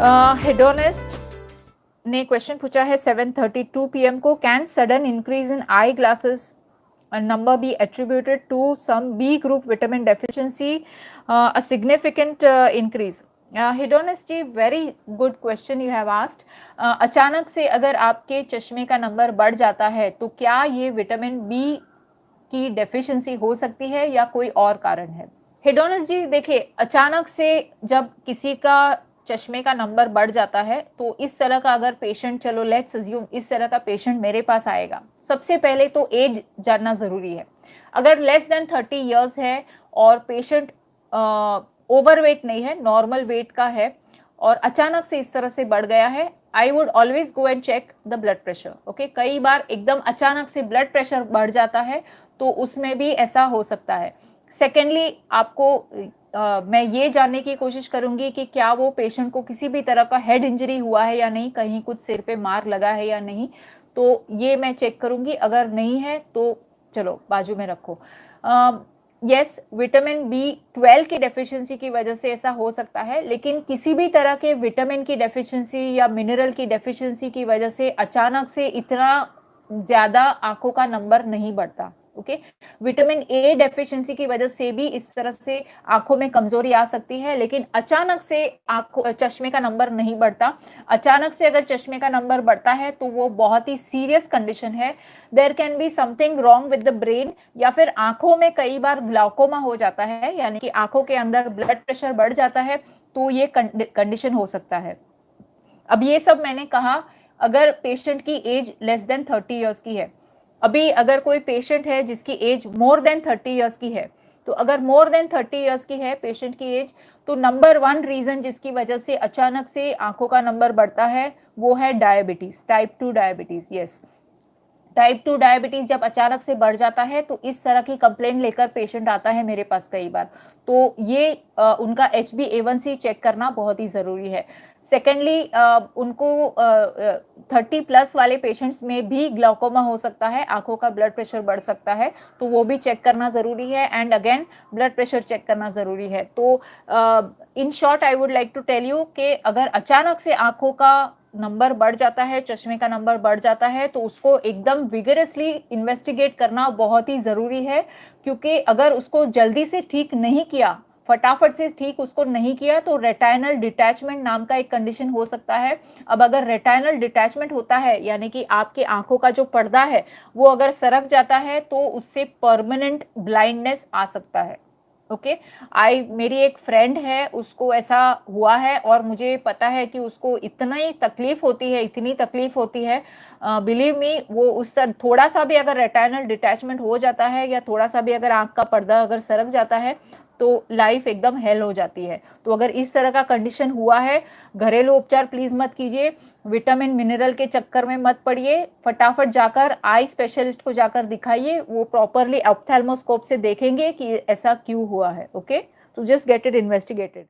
Hedonist ने question पूछा है 7:32 PM को, can sudden increase in eye glasses number be attributed to some B group vitamin deficiency, a significant increase? Hedonist ji, very good question you have asked. अचानक से अगर आपके चश्मे का नंबर बढ़ जाता है तो क्या ये विटामिन बी की डेफिशिएंसी हो सकती है या कोई और कारण है? हेडोनिस्ट जी देखिए, अचानक से जब किसी का चश्मे का नंबर बढ़ जाता है तो इस तरह का अगर पेशेंट, चलो लेट्स अज्यूम इस तरह का पेशेंट मेरे पास आएगा, सबसे पहले तो एज जानना जरूरी है। अगर लेस देन 30 इयर्स है और पेशेंट ओवरवेट नहीं है, नॉर्मल वेट का है और अचानक से इस तरह से बढ़ गया है, I would always go and check the blood pressure. Okay, कई बार एकदम अचानक से ब्लड प्रेशर बढ़ जाता है तो उसमें भी ऐसा हो सकता है। सेकेंडली, आपको मैं ये जानने की कोशिश करूंगी कि क्या वो पेशेंट को किसी भी तरह का हेड इंजरी हुआ है या नहीं, कहीं कुछ सिर पे मार लगा है या नहीं, तो ये मैं चेक करूंगी। अगर नहीं है तो चलो बाजू में रखो। यस, विटामिन B12 की डेफिशिएंसी की वजह से ऐसा हो सकता है, लेकिन किसी भी तरह के विटामिन की डेफिशिएंसी या मिनरल की डेफिशिएंसी की वजह से अचानक से इतना ज्यादा आंखों का नंबर नहीं बढ़ता। ओके, विटामिन ए डेफिशिएंसी की वजह से भी इस तरह से आंखों में कमजोरी आ सकती है, लेकिन अचानक से आंखों चश्मे का नंबर नहीं बढ़ता। अचानक से अगर चश्मे का नंबर बढ़ता है तो वो बहुत ही सीरियस कंडीशन है। There can be something wrong with the brain, या फिर आंखों में कई बार ग्लाउकोमा हो जाता है, यानी कि आंखों के अंदर ब्लड प्रेशर बढ़ जाता है, तो ये कंडीशन हो सकता है। अब ये सब मैंने कहा अगर पेशेंट की एज लेस देन 30 इयर्स की है। अभी अगर कोई पेशेंट है जिसकी एज मोर देन 30 इयर्स की है, तो अगर मोर देन 30 इयर्स की है पेशेंट की एज, तो नंबर 1 रीजन जिसकी वजह से अचानक से आंखों का नंबर बढ़ता है वो है diabetes, type 2 diabetes. Yes, type 2 diabetes जब अचानक से बढ़ जाता है तो इस तरह की कंप्लेंट लेकर पेशेंट आता है मेरे पास कई बार, तो ये उनका HbA1c चेक करना बहुत ही जरूरी है। सेकेंडली, उनको 30+ वाले पेशेंट्स में भी ग्लाउकोमा हो सकता है, आंखों का ब्लड प्रेशर बढ़ सकता है, तो वो भी चेक करना जरूरी है। And again blood pressure check करना जरूरी है। तो in short I would like to tell you कि अगर अचानक से आंखों का नंबर बढ़ जाता है, चश्मे का नंबर बढ़ जाता है, तो उसको एकदम विगरसली इन्वेस्टिगेट करना बहुत ही ज़रूरी है, क्योंकि अगर उसको जल्दी से ठीक नहीं किया, फटाफट से ठीक उसको नहीं किया, तो रेटाइनल डिटैचमेंट नाम का एक कंडीशन हो सकता है। अब अगर रेटाइनल डिटैचमेंट होता है, यानी कि आपके आंखों का जो पर्दा है वो अगर सरक जाता है, तो उससे परमानेंट ब्लाइंडनेस आ सकता है। ओके, मेरी एक फ्रेंड है, उसको ऐसा हुआ है और मुझे पता है कि उसको इतनी तकलीफ होती है, बिलीव मी, वो उस थोड़ा सा भी अगर रेटाइनल डिटैचमेंट हो जाता है या थोड़ा सा भी अगर आंख का पर्दा अगर सरक जाता है तो लाइफ एकदम हेल हो जाती है। तो अगर इस तरह का कंडीशन हुआ है, घरेलू उपचार प्लीज मत कीजिए, विटामिन मिनरल के चक्कर में मत पड़िए, फटाफट जाकर आई स्पेशलिस्ट को जाकर दिखाइए, वो प्रॉपरली ऑप्थेल्मोस्कोप से देखेंगे कि ऐसा क्यों हुआ है। ओके, तो जस्ट गेट इट इन्वेस्टिगेटेड।